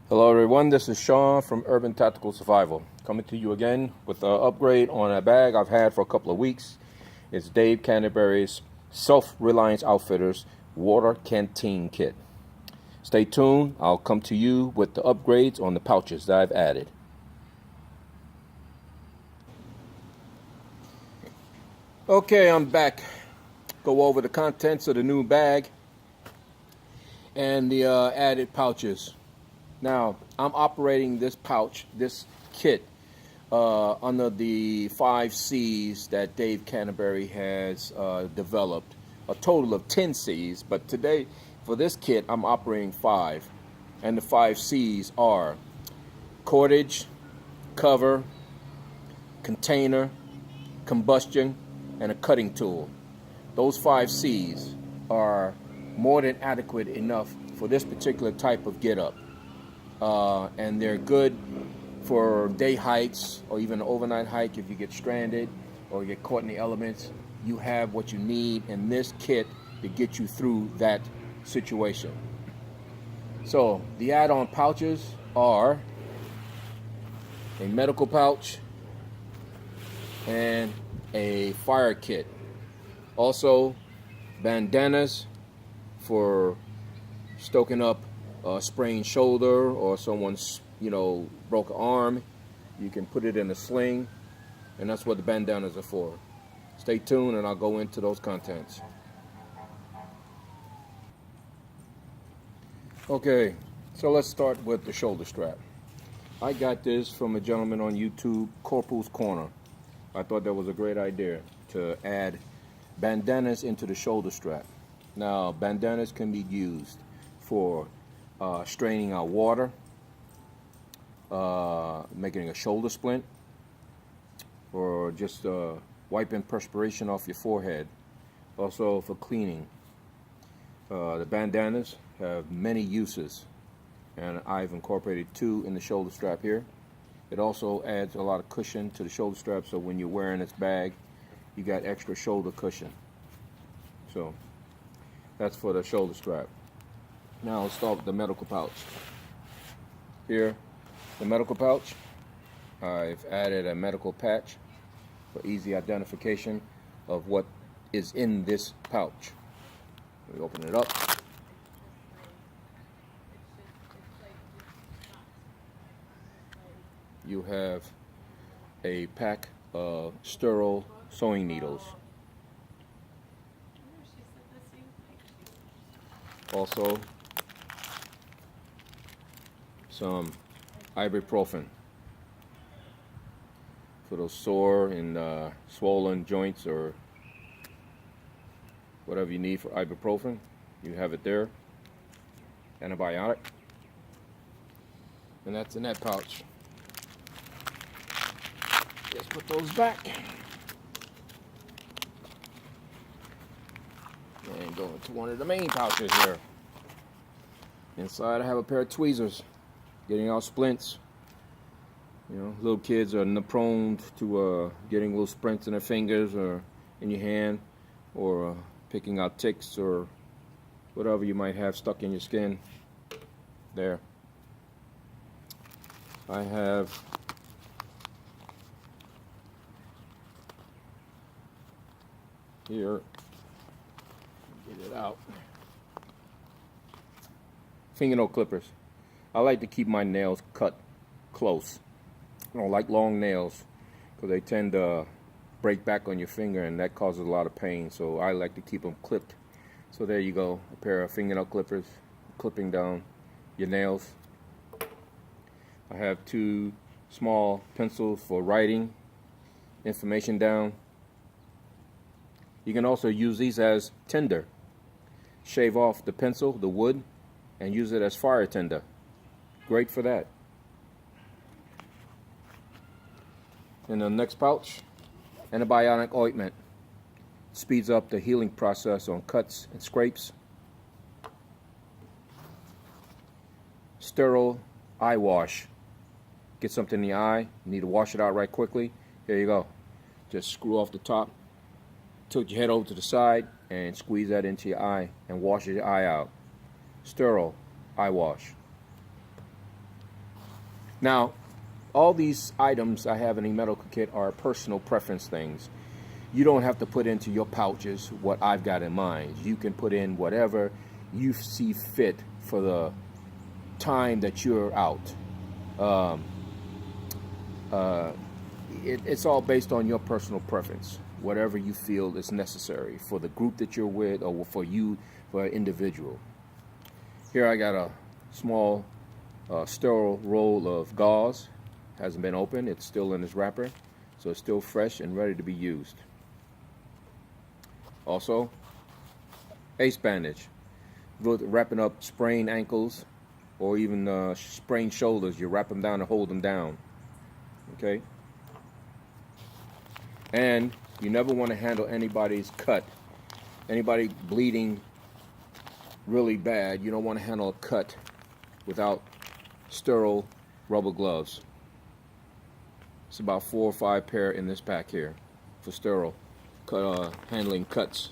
Hello everyone, this is Sean from Urban Tactical Survival, coming to you again with an upgrade on a bag I've had for a couple of weeks. It's Dave Canterbury's Self Reliance Outfitters Water Canteen Kit. Stay tuned, I'll come to you with the upgrades on the pouches that I've added. Okay, I'm back. Go over the contents of the new bag and the added pouches. Now, I'm operating this pouch, this kit, under the 5 C's that Dave Canterbury has developed. A total of 10 C's, but today, for this kit, I'm operating 5. And the 5 C's are cordage, cover, container, combustion, and a cutting tool. Those 5 C's are more than adequate enough for this particular type of get-up. And they're good for day hikes or even an overnight hike. If you get stranded or you get caught in the elements, you have what you need in this kit to get you through that situation. So the add-on pouches are a medical pouch and a fire kit. Also bandanas for stoking up a sprained shoulder or someone's broke arm. You can put it in a sling, and that's what the bandanas are for. Stay tuned and I'll go into those contents. Okay, so let's start with the shoulder strap. I got this from a gentleman on YouTube, Corporal's Corner. I thought that was a great idea to add bandanas into the shoulder strap. Now, bandanas can be used for straining out water, making a shoulder splint, or just wiping perspiration off your forehead. Also for cleaning. The bandanas have many uses, and I've incorporated 2 in the shoulder strap here. It also adds a lot of cushion to the shoulder strap, so when you're wearing this bag, you got extra shoulder cushion. So that's for the shoulder strap. Now let's start with the medical pouch. Here, the medical pouch, I've added a medical patch for easy identification of what is in this pouch. We open it up. You have a pack of sterile sewing needles. Also, some ibuprofen for those sore and swollen joints or whatever you need for ibuprofen. You have it there. Antibiotic. And that's in that pouch. Let's put those back. And go into one of the main pouches here. Inside I have a pair of tweezers, getting out splints. Little kids are prone to getting little splints in their fingers or in your hand, or picking out ticks or whatever you might have stuck in your skin. There. I have here, get it out, fingernail clippers. I like to keep my nails cut close. I don't like long nails because they tend to break back on your finger, and that causes a lot of pain, so I like to keep them clipped. So there you go, a pair of fingernail clippers, clipping down your nails. I have 2 small pencils for writing information down. You can also use these as tinder. Shave off the pencil, the wood, and use it as fire tinder. Great for that. In the next pouch, antibiotic ointment. Speeds up the healing process on cuts and scrapes. Sterile eye wash. Get something in the eye, you need to wash it out right quickly. Here you go. Just screw off the top, tilt your head over to the side, and squeeze that into your eye and wash your eye out. Sterile eye wash. Now, all these items I have in a medical kit are personal preference things. You don't have to put into your pouches what I've got in mind. You can put in whatever you see fit for the time that you're out. It's all based on your personal preference, whatever you feel is necessary for the group that you're with or for you, for an individual. Here I got a small sterile roll of gauze. Hasn't been opened. It's still in its wrapper, so it's still fresh and ready to be used. Also, ace bandage. Wrapping up sprained ankles or even sprained shoulders, you wrap them down and hold them down. Okay? And you never want to handle anybody's cut. Anybody bleeding really bad, you don't want to handle a cut without sterile rubber gloves. It's about 4 or 5 pair in this pack here for sterile handling cuts.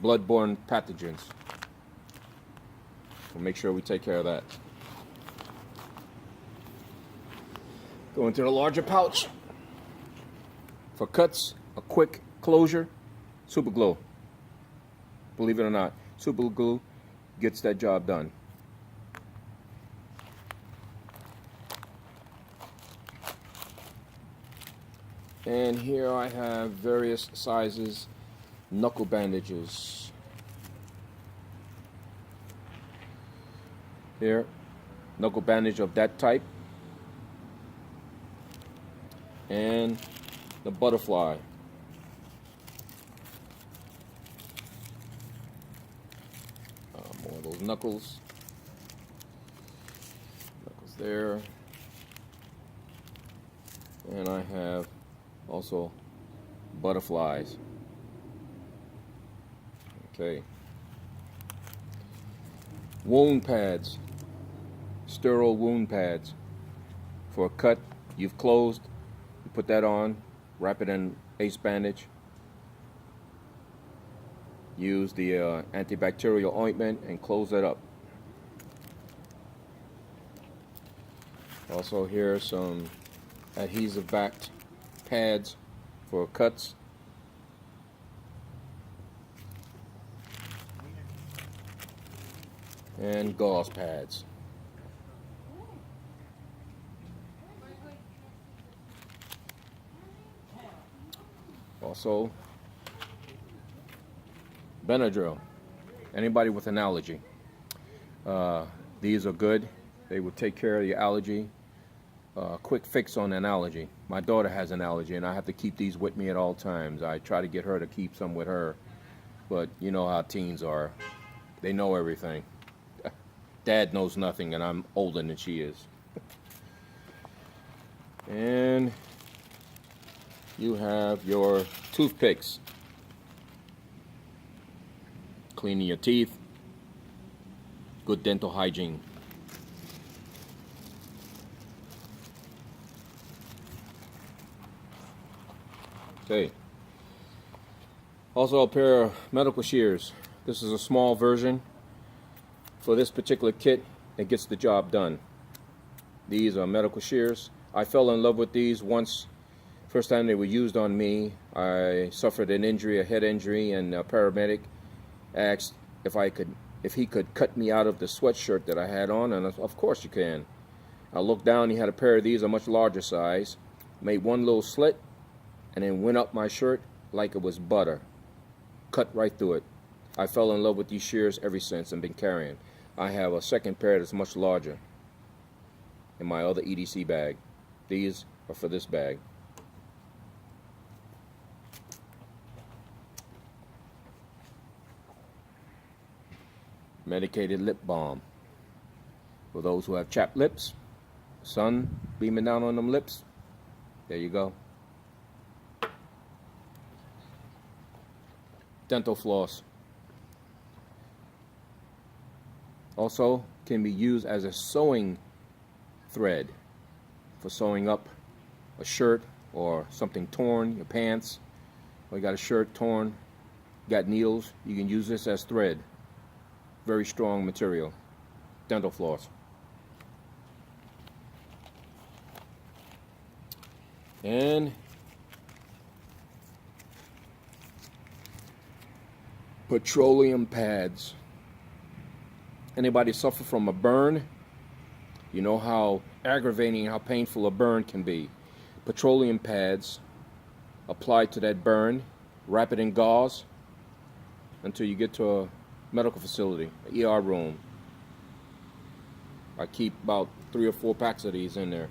Bloodborne pathogens. We'll make sure we take care of that. Go into the larger pouch. For cuts, a quick closure, super glue. Believe it or not, super glue gets that job done. And here I have various sizes knuckle bandages. Here, knuckle bandage of that type. And the butterfly. More of those knuckles. Knuckles there. And I have also butterflies. Okay. Wound pads. Sterile wound pads. For a cut you've closed, you put that on, wrap it in ace bandage. Use the antibacterial ointment and close that up. Also, here are some adhesive backed pads for cuts. And gauze pads. Also, Benadryl. Anybody with an allergy. These are good. They will take care of your allergy. Quick fix on an allergy. My daughter has an allergy and I have to keep these with me at all times. I try to get her to keep some with her, but you know how teens are. They know everything. Dad knows nothing and I'm older than she is. And you have your toothpicks. Cleaning your teeth. Good dental hygiene. Okay. Also a pair of medical shears. This is a small version. For this particular kit, it gets the job done. These are medical shears. I fell in love with these once. First time they were used on me, I suffered an injury, a head injury, and a paramedic asked if he could cut me out of the sweatshirt that I had on, and of course you can. I looked down, he had a pair of these, a much larger size, made one little slit, and then went up my shirt like it was butter. Cut right through it. I fell in love with these shears ever since and been carrying. I have a second pair that's much larger in my other EDC bag. These are for this bag. Medicated lip balm. For those who have chapped lips, sun beaming down on them lips, there you go. Dental floss. Also can be used as a sewing thread for sewing up a shirt or something torn, your pants, or you got a shirt torn, got needles, you can use this as thread. Very strong material. Dental floss. And petroleum pads. Anybody suffer from a burn? You know how aggravating, how painful a burn can be. Petroleum pads applied to that burn, wrap it in gauze until you get to a medical facility, an ER room. I keep about 3 or 4 packs of these in there.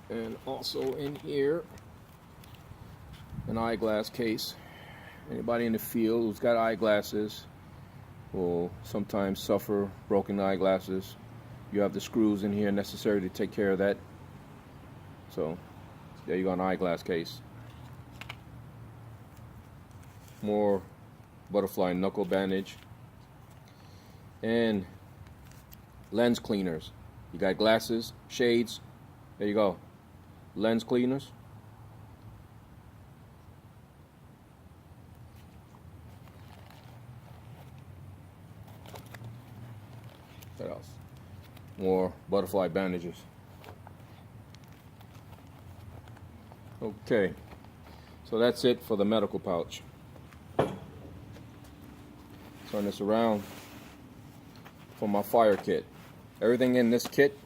And also in here, an eyeglass case. Anybody in the field who's got eyeglasses will sometimes suffer broken eyeglasses. You have the screws in here necessary to take care of that. So there you go, an eyeglass case. More butterfly knuckle bandage. And lens cleaners. You got glasses, shades. There you go. Lens cleaners. What else? More butterfly bandages. Okay, so that's it for the medical pouch. Turn this around for my fire kit. Everything in this kit,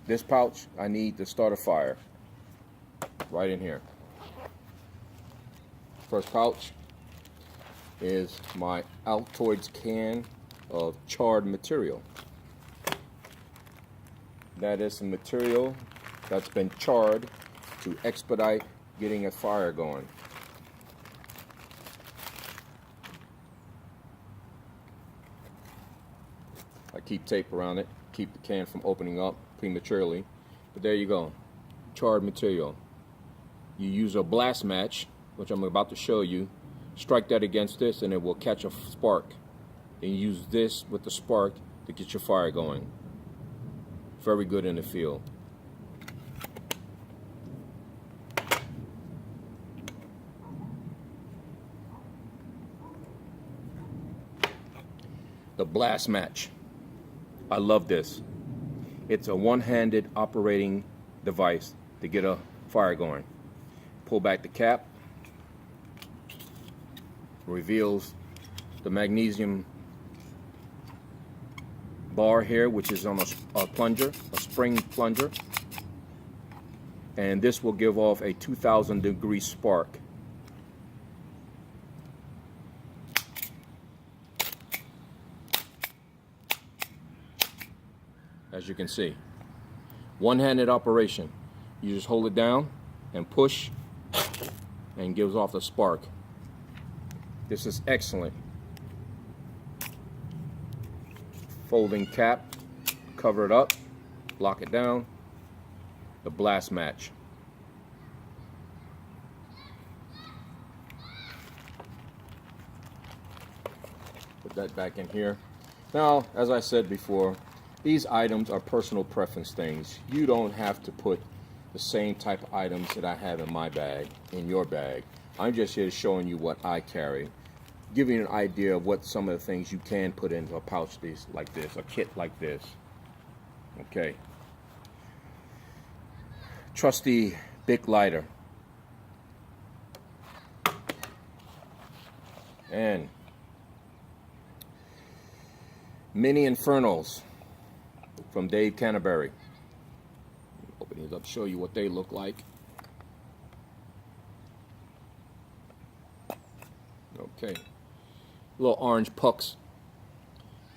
this pouch, I need to start a fire. Right in here. First pouch is my Altoids can of charred material. That is some material that's been charred to expedite getting a fire going. I keep tape around it, keep the can from opening up prematurely. But there you go, charred material. You use a blast match, which I'm about to show you, strike that against this and it will catch a spark. Then you use this with the spark to get your fire going. Very good in the field. The blast match. I love this. It's a one-handed operating device to get a fire going. Pull back the cap. Reveals the magnesium bar here, which is on a plunger, a spring plunger. And this will give off a 2,000 degree spark. As you can see, one-handed operation. You just hold it down and push and gives off the spark. This is excellent. Folding cap, cover it up, lock it down. The blast match. Put that back in here. Now, as I said before, these items are personal preference things. You don't have to put the same type of items that I have in my bag in your bag. I'm just here showing you what I carry, giving you an idea of what some of the things you can put into a pouch like this, a kit like this. Okay. Trusty Bic lighter. And mini infernos from Dave Canterbury. Open these up, show you what they look like. Okay. Little orange pucks.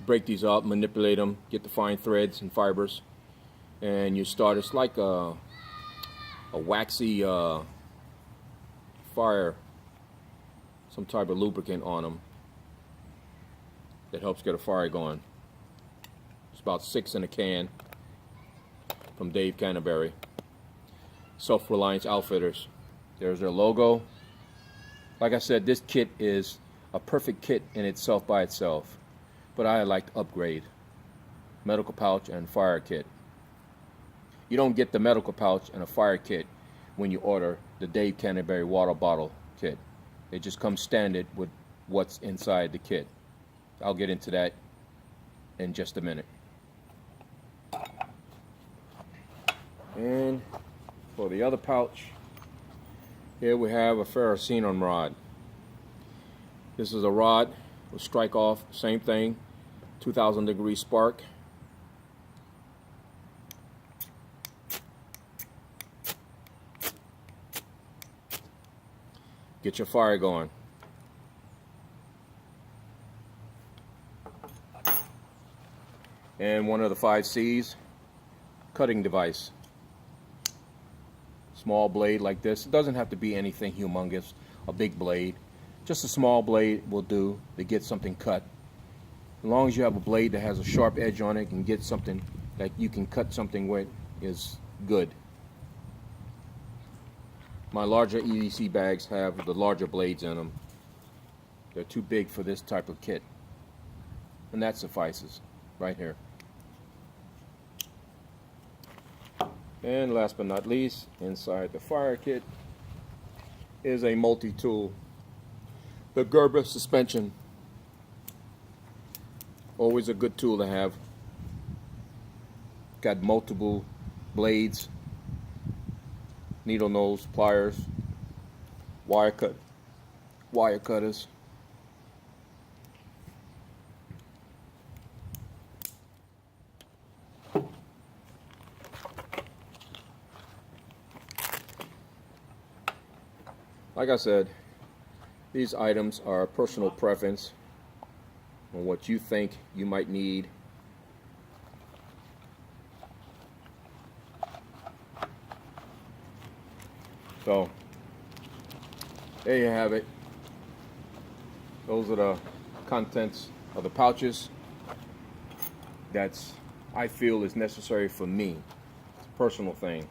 Break these up, manipulate them, get the fine threads and fibers, and you start. It's like a waxy fire, some type of lubricant on them that helps get a fire going. It's about 6 in a can from Dave Canterbury. Self Reliance Outfitters. There's their logo. Like I said, this kit is a perfect kit in itself by itself, but I like to upgrade. Medical pouch and fire kit. You don't get the medical pouch and a fire kit when you order the Dave Canterbury water bottle kit. It just comes standard with what's inside the kit. I'll get into that in just a minute. And for the other pouch, here we have a ferrocerium rod. This is a rod with strike off, same thing, 2000 degree spark. Get your fire going. And one of the 5 C's, cutting device. Small blade like this. It doesn't have to be anything humongous, a big blade. Just a small blade will do to get something cut. As long as you have a blade that has a sharp edge on it and get something that you can cut something with is good. My larger EDC bags have the larger blades in them. They're too big for this type of kit. And that suffices right here. And last but not least, inside the fire kit is a multi-tool. The Gerber suspension. Always a good tool to have. Got multiple blades, needle nose, pliers, wire cutters. Like I said, these items are personal preference on what you think you might need. So, there you have it. Those are the contents of the pouches that's I feel is necessary for me. It's a personal thing.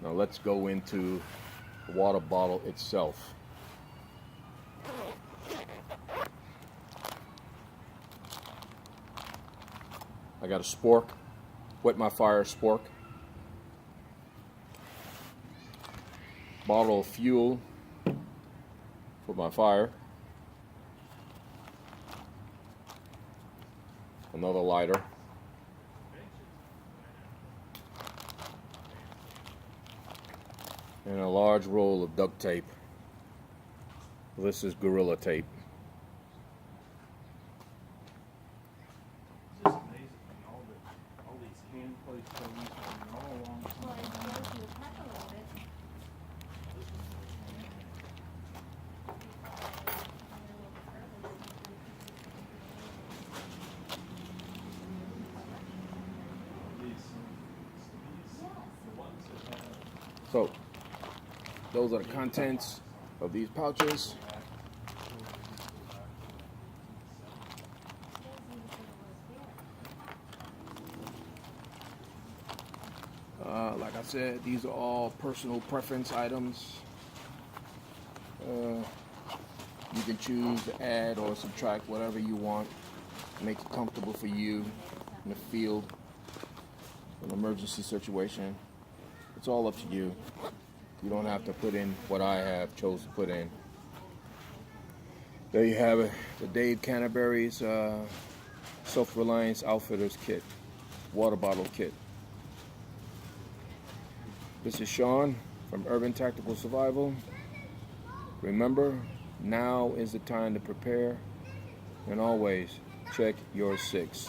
Now let's go into the water bottle itself. I got a spork, wet my fire spork, bottle of fuel for my fire, another lighter, and a large roll of duct tape. This is Gorilla Tape. It's just amazing, all these hand-placed things are all along. Well, it slows you up a little bit. So, those are the contents of these pouches. Like I said, these are all personal preference items. You can choose to add or subtract whatever you want to make it comfortable for you in the field, an emergency situation. It's all up to you. You don't have to put in what I have chose to put in. There you have it, the Dave Canterbury's Self Reliance Outfitters kit, water bottle kit. This is Sean from Urban Tactical Survival. Remember, now is the time to prepare, and always check your 6.